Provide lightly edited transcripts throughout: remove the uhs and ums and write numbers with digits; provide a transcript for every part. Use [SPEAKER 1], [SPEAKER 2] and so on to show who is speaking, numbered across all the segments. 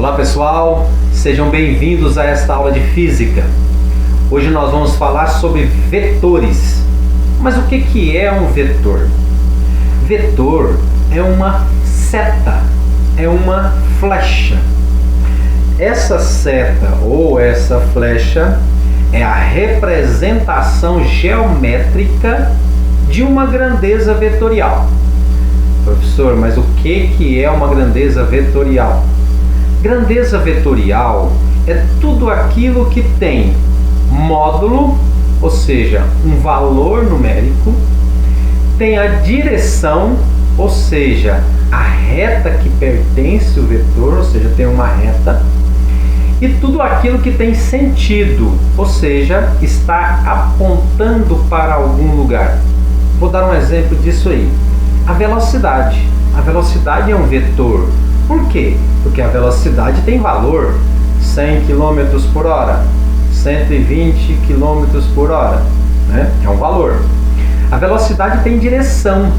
[SPEAKER 1] Olá pessoal, sejam bem-vindos a esta aula de Física. Hoje nós vamos falar sobre vetores. Mas o que é um vetor? Vetor é uma seta, é uma flecha. Essa seta ou essa flecha é a representação geométrica de uma grandeza vetorial. Professor, mas o que é uma grandeza vetorial? Grandeza vetorial é tudo aquilo que tem módulo, ou seja, um valor numérico, tem a direção, ou seja, a reta que pertence ao vetor, ou seja, tem uma reta, e tudo aquilo que tem sentido, ou seja, está apontando para algum lugar. Vou dar um exemplo disso aí. A velocidade. A velocidade é um vetor. Por quê? Porque a velocidade tem valor. 100 km por hora, 120 km por hora, né? É um valor. A velocidade tem direção.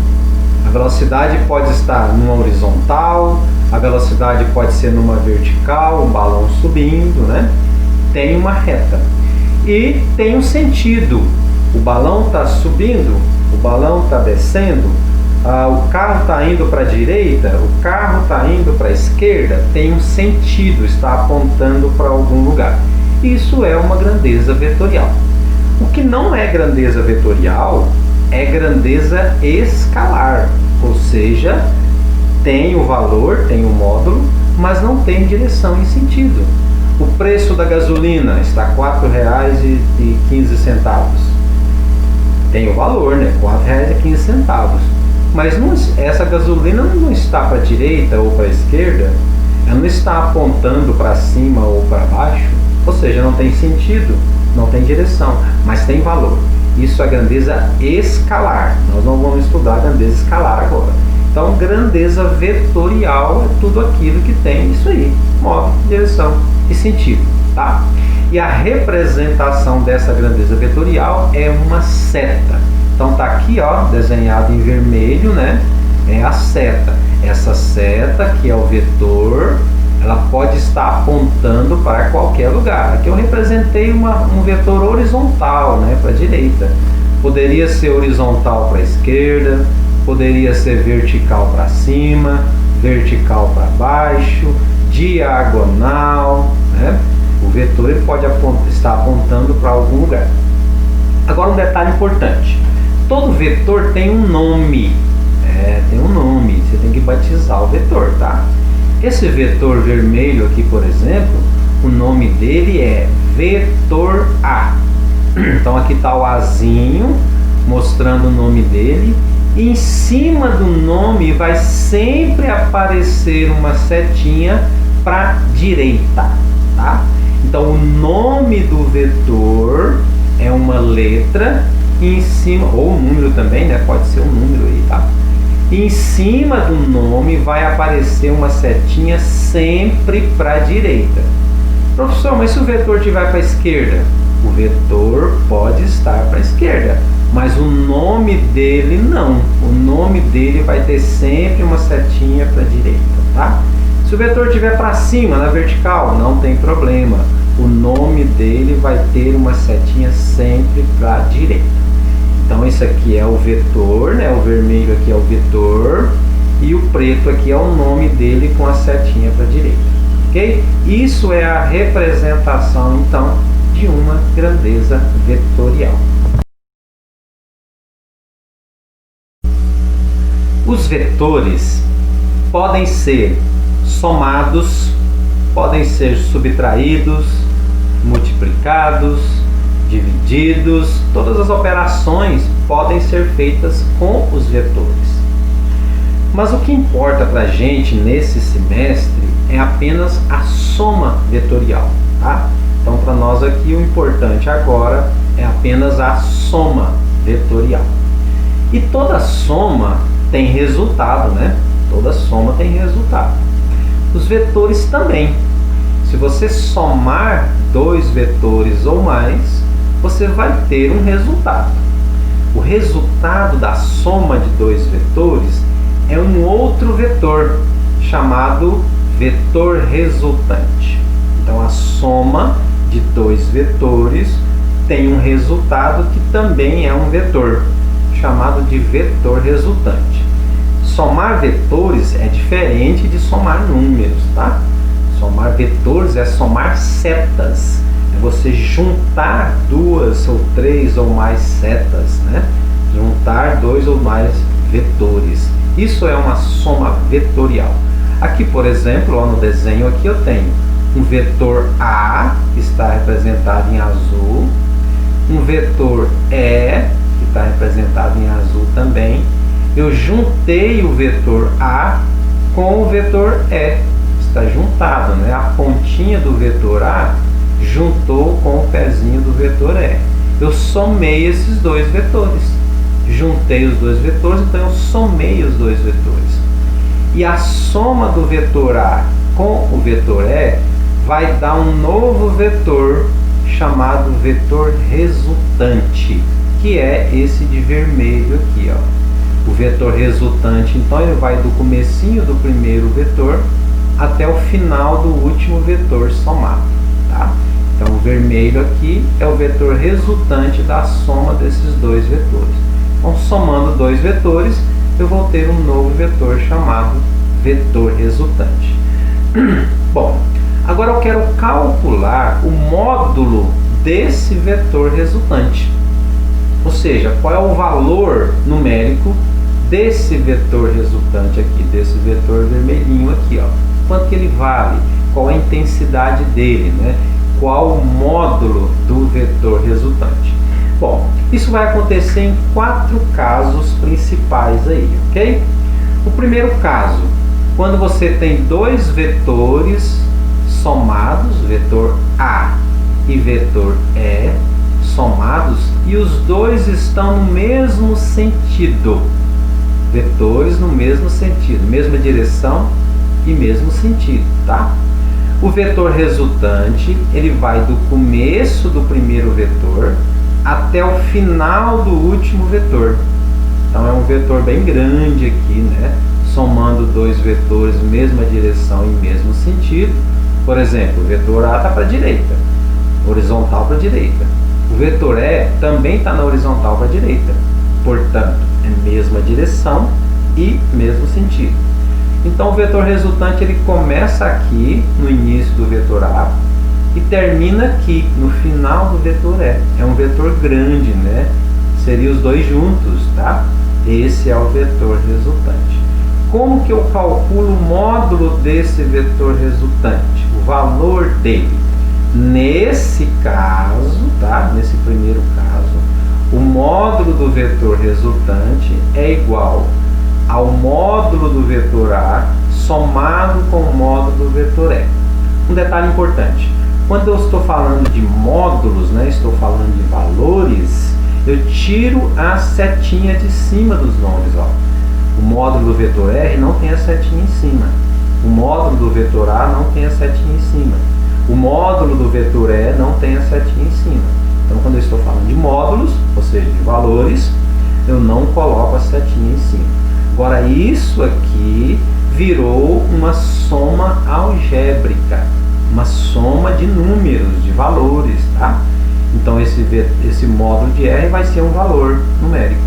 [SPEAKER 1] A velocidade pode estar numa horizontal, a velocidade pode ser numa vertical, um balão subindo, né? Tem uma reta. E tem um sentido. O balão está subindo, o balão está descendo, o carro está indo para a direita, o carro está indo para a esquerda, tem um sentido, está apontando para algum lugar. Isso é uma grandeza vetorial. O que não é grandeza vetorial é grandeza escalar, ou seja, tem o valor, tem o módulo, mas não tem direção e sentido. O preço da gasolina está R$ 4,15. Tem o valor, né? R$ 4,15. Mas essa gasolina não está para a direita ou para a esquerda, ela não está apontando para cima ou para baixo, ou seja, não tem sentido, não tem direção, mas tem valor. Isso é grandeza escalar. Nós não vamos estudar grandeza escalar agora. Então, grandeza vetorial é tudo aquilo que tem isso aí, módulo, direção e sentido, tá? E a representação dessa grandeza vetorial é uma seta. Então tá aqui, ó, desenhado em vermelho, né? É a seta. Essa seta, que é o vetor, ela pode estar apontando para qualquer lugar. Aqui eu representei um vetor horizontal, né, para a direita. Poderia ser horizontal para a esquerda, poderia ser vertical para cima, vertical para baixo, diagonal, né? O vetor ele pode estar apontando para algum lugar. Agora um detalhe importante. Todo vetor tem um nome. Tem um nome. Você tem que batizar o vetor, tá? Esse vetor vermelho aqui, por exemplo, o nome dele é vetor A. Então aqui está o Azinho, mostrando o nome dele. E em cima do nome vai sempre aparecer uma setinha para a direita, tá? Então o nome do vetor é uma letra, e em cima, ou um número também, né? Pode ser um número aí, tá? E em cima do nome vai aparecer uma setinha sempre para a direita. Professor, mas se o vetor estiver para a esquerda? O vetor pode estar para a esquerda, mas o nome dele não. O nome dele vai ter sempre uma setinha para a direita, tá? Se o vetor estiver para cima, na vertical, não tem problema. O nome dele vai ter uma setinha sempre para a direita. Então esse aqui é o vetor, né? O vermelho aqui é o vetor e o preto aqui é o nome dele com a setinha para a direita, ok? Isso é a representação, então, de uma grandeza vetorial. Os vetores podem ser somados, podem ser subtraídos, multiplicados, divididos. Todas as operações podem ser feitas com os vetores. Mas o que importa para a gente nesse semestre é apenas a soma vetorial, tá? Então para nós aqui o importante agora é apenas a soma vetorial. E toda soma tem resultado, né? Toda soma tem resultado. Os vetores também. Se você somar dois vetores ou mais, você vai ter um resultado. O resultado da soma de dois vetores é um outro vetor chamado vetor resultante. Então a soma de dois vetores tem um resultado que também é um vetor, chamado de vetor resultante. Somar vetores é diferente de somar números, tá? Somar vetores é somar setas, é você juntar duas ou três ou mais setas, né? Juntar dois ou mais vetores. Isso é uma soma vetorial. Aqui, por exemplo, ó, no desenho aqui eu tenho um vetor A, que está representado em azul, um vetor E, que está representado em azul também. Eu juntei o vetor A com o vetor E, está juntado, né? A pontinha do vetor A juntou com o pezinho do vetor E. Eu somei esses dois vetores, juntei os dois vetores, então eu somei os dois vetores. E a soma do vetor A com o vetor E vai dar um novo vetor chamado vetor resultante, que é esse de vermelho aqui, ó. O vetor resultante, então, ele vai do comecinho do primeiro vetor até o final do último vetor somado, tá? Então o vermelho aqui é o vetor resultante da soma desses dois vetores. Então, somando dois vetores, eu vou ter um novo vetor chamado vetor resultante. Bom, agora eu quero calcular o módulo desse vetor resultante. Ou seja, qual é o valor numérico desse vetor resultante aqui, desse vetor vermelhinho aqui, ó. Quanto que ele vale? Qual a intensidade dele, né? Qual o módulo do vetor resultante? Bom, isso vai acontecer em 4 casos principais aí, ok? O primeiro caso, quando você tem dois vetores somados, vetor A e vetor E, somados, e os dois estão no mesmo sentido. Vetores no mesmo sentido, mesma direção e mesmo sentido, tá? O vetor resultante, ele vai do começo do primeiro vetor até o final do último vetor. Então é um vetor bem grande aqui, né? Somando dois vetores, mesma direção e mesmo sentido. Por exemplo, o vetor A está para a direita, horizontal para a direita. O vetor E também está na horizontal para a direita. Portanto, é mesma direção e mesmo sentido. Então o vetor resultante, ele começa aqui no início do vetor A e termina aqui no final do vetor E. É um vetor grande, né? Seria os dois juntos, tá? Esse é o vetor resultante. Como que eu calculo o módulo desse vetor resultante? O valor dele. Nesse caso, tá? Nesse primeiro caso, o módulo do vetor resultante é igual ao módulo do vetor A somado com o módulo do vetor E. Um detalhe importante, quando eu estou falando de módulos, né, estou falando de valores, eu tiro a setinha de cima dos nomes, ó. O módulo do vetor R não tem a setinha em cima, o módulo do vetor A não tem a setinha em cima, o módulo do vetor E não tem a setinha em cima. Então, quando eu estou falando de módulos, ou seja, de valores, eu não coloco a setinha em cima. Agora, isso aqui virou uma soma algébrica, uma soma de números, de valores, tá? Então, esse módulo de R vai ser um valor numérico.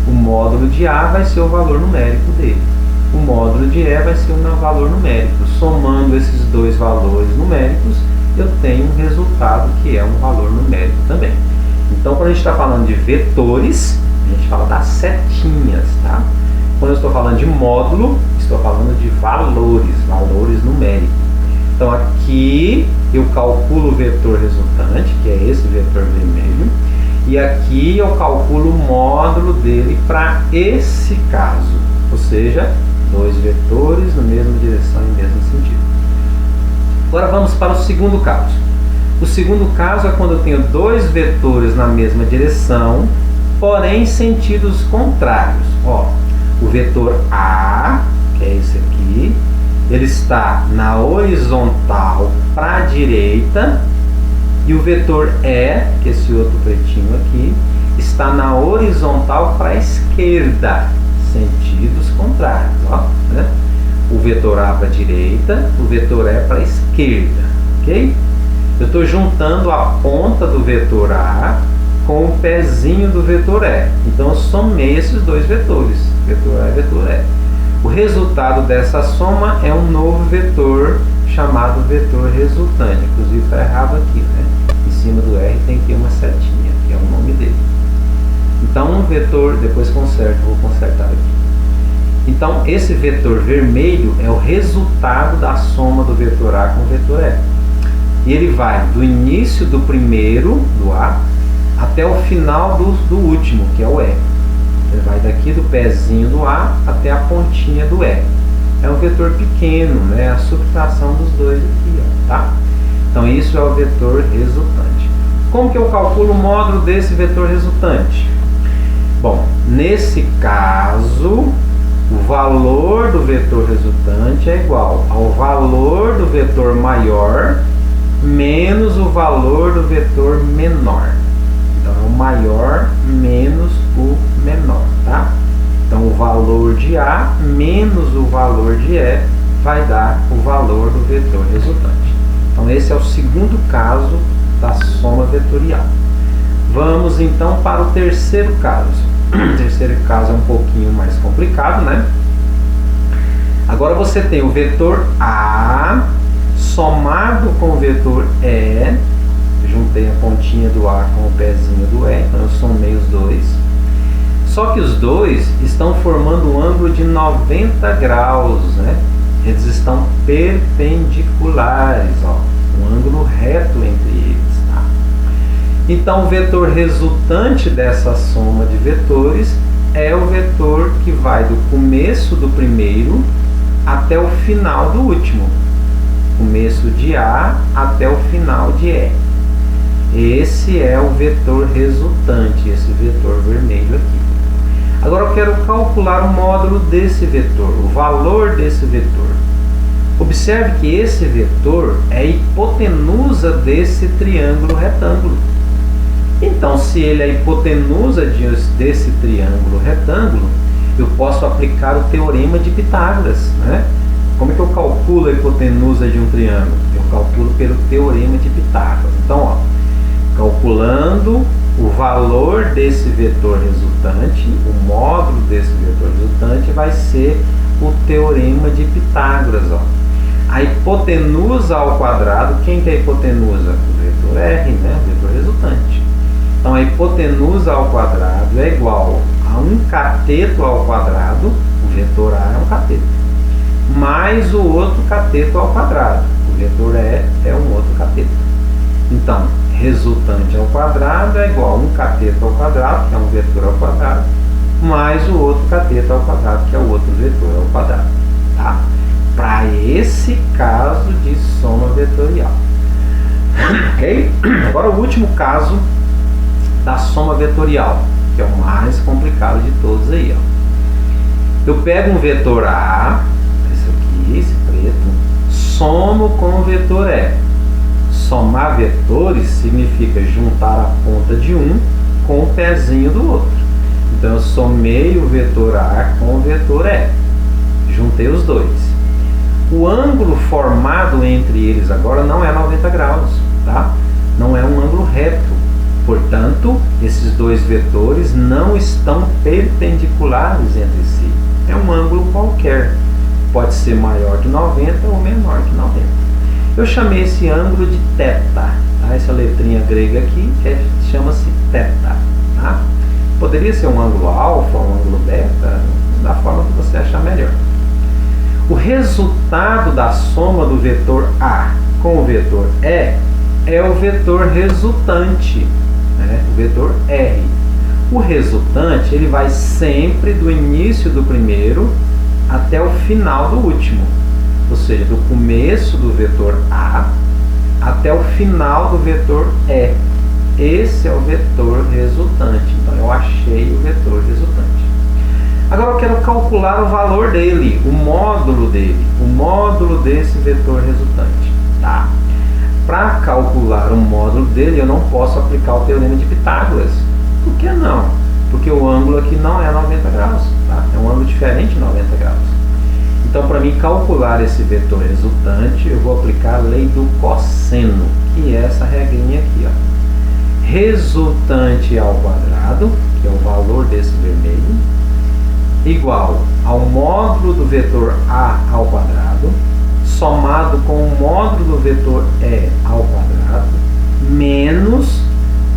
[SPEAKER 1] O módulo de A vai ser o valor numérico dele. O módulo de E vai ser um valor numérico. Somando esses dois valores numéricos, eu tenho um resultado que é um valor numérico também. Então, quando a gente está falando de vetores, a gente fala das setinhas, tá? Quando eu estou falando de módulo, estou falando de valores, valores numéricos. Então, aqui eu calculo o vetor resultante, que é esse vetor vermelho, e aqui eu calculo o módulo dele para esse caso, ou seja, dois vetores na mesma direção e mesmo sentido. Agora vamos para o segundo caso. O segundo caso é quando eu tenho dois vetores na mesma direção, porém em sentidos contrários. Ó, o vetor A, que é esse aqui, ele está na horizontal para a direita, e o vetor E, que é esse outro pretinho aqui, está na horizontal para a esquerda, sentidos contrários, ó, né? O vetor A para a direita, o vetor E para a esquerda, ok? Eu estou juntando a ponta do vetor A com o pezinho do vetor E. Então eu somei esses dois vetores, vetor A e vetor E. O resultado dessa soma é um novo vetor chamado vetor resultante. Inclusive está errado aqui, né? Em cima do R tem que ter uma setinha, que é o nome dele. Então um vetor, depois conserto, vou consertar aqui. Então esse vetor vermelho é o resultado da soma do vetor A com o vetor E. E ele vai do início do primeiro, do A, até o final do último, que é o E. Ele vai daqui do pezinho do A até a pontinha do E. É um vetor pequeno, né? A subtração dos dois aqui, ó, tá? Então isso é o vetor resultante. Como que eu calculo o módulo desse vetor resultante? Bom, nesse caso, o valor do vetor resultante é igual ao valor do vetor maior menos o valor do vetor menor. Então é o maior menos o menor, tá? Então o valor de A menos o valor de E vai dar o valor do vetor resultante. Então esse é o segundo caso da soma vetorial. Vamos então para o terceiro caso. O terceiro caso é um pouquinho mais complicado, né? Agora você tem o vetor A somado com o vetor E. Juntei a pontinha do A com o pezinho do E, então eu somei os dois. Só que os dois estão formando um ângulo de 90 graus, né? Eles estão perpendiculares, ó, um ângulo reto entre eles, tá? Então o vetor resultante dessa soma de vetores é o vetor que vai do começo do primeiro até o final do último. Começo de A até o final de E. Esse é o vetor resultante, esse vetor vermelho aqui. Agora eu quero calcular o módulo desse vetor, o valor desse vetor. Observe que esse vetor é a hipotenusa desse triângulo retângulo. Então, se ele é a hipotenusa desse triângulo retângulo, eu posso aplicar o teorema de Pitágoras, né? Como é que eu calculo a hipotenusa de um triângulo? Eu calculo pelo teorema de Pitágoras. Então, ó, calculando o valor desse vetor resultante, o módulo desse vetor resultante vai ser o teorema de Pitágoras. Ó. A hipotenusa ao quadrado, quem que é a hipotenusa? O vetor R, né? O vetor resultante. Então a hipotenusa ao quadrado é igual a um cateto ao quadrado, o vetor A é um cateto, mais o outro cateto ao quadrado, o vetor E é um outro cateto. Então, resultante ao quadrado é igual a um cateto ao quadrado, que é um vetor ao quadrado, mais o outro cateto ao quadrado, que é o outro vetor ao quadrado. Tá? Para esse caso de soma vetorial. Ok? Agora o último caso da soma vetorial, que é o mais complicado de todos aí. Ó. Eu pego um vetor A, esse aqui, esse preto, somo com o vetor E. Somar vetores significa juntar a ponta de um com o pezinho do outro. Então eu somei o vetor A com o vetor E. Juntei os dois. O ângulo formado entre eles agora não é 90 graus, tá? Não é um ângulo reto. Portanto, esses dois vetores não estão perpendiculares entre si. É um ângulo qualquer. Pode ser maior que 90 ou menor que 90. Eu chamei esse ângulo de θ, tá? Essa letrinha grega aqui chama-se θ, tá? Poderia ser um ângulo alfa, um ângulo beta, da forma que você achar melhor. O resultado da soma do vetor A com o vetor E é o vetor resultante, né? O vetor R. O resultante ele vai sempre do início do primeiro até o final do último. Ou seja, do começo do vetor A até o final do vetor E. Esse é o vetor resultante. Então, eu achei o vetor resultante. Agora, eu quero calcular o valor dele, o módulo desse vetor resultante. Tá? Para calcular o módulo dele, eu não posso aplicar o teorema de Pitágoras. Por que não? Porque o ângulo aqui não é 90 graus. Tá? É um ângulo diferente de 90 graus. Então, para mim calcular esse vetor resultante, eu vou aplicar a lei do cosseno, que é essa regrinha aqui, ó. Resultante ao quadrado, que é o valor desse vermelho, igual ao módulo do vetor A ao quadrado, somado com o módulo do vetor E ao quadrado, menos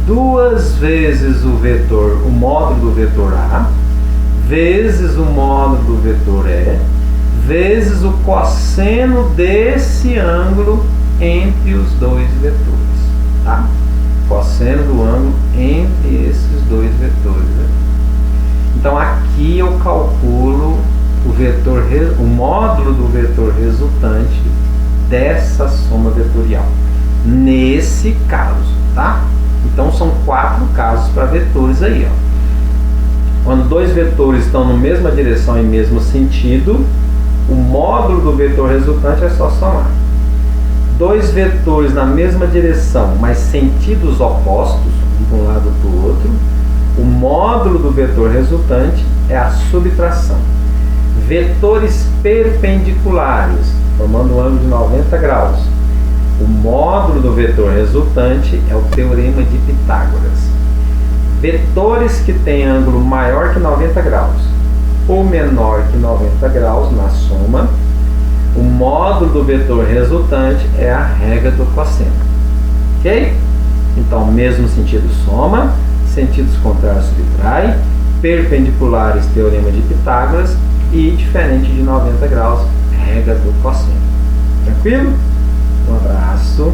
[SPEAKER 1] 2 vezes o módulo do vetor A, vezes o módulo do vetor E, vezes o cosseno desse ângulo entre os dois vetores, tá? Cosseno do ângulo entre esses dois vetores, né? Então aqui eu calculo o módulo do vetor resultante dessa soma vetorial, nesse caso, tá? Então são 4 casos para vetores aí, ó. Quando dois vetores estão na mesma direção e mesmo sentido, o módulo do vetor resultante é só somar. Dois vetores na mesma direção, mas sentidos opostos, um para um lado para o outro, o módulo do vetor resultante é a subtração. Vetores perpendiculares, formando um ângulo de 90 graus. O módulo do vetor resultante é o teorema de Pitágoras. Vetores que têm ângulo maior que 90 graus ou menor que 90 graus na soma, o módulo do vetor resultante é a regra do cosseno. Ok? Então, mesmo sentido soma, sentidos contrários subtrai, perpendiculares teorema de Pitágoras e diferente de 90 graus, regra do cosseno. Tranquilo? Um abraço.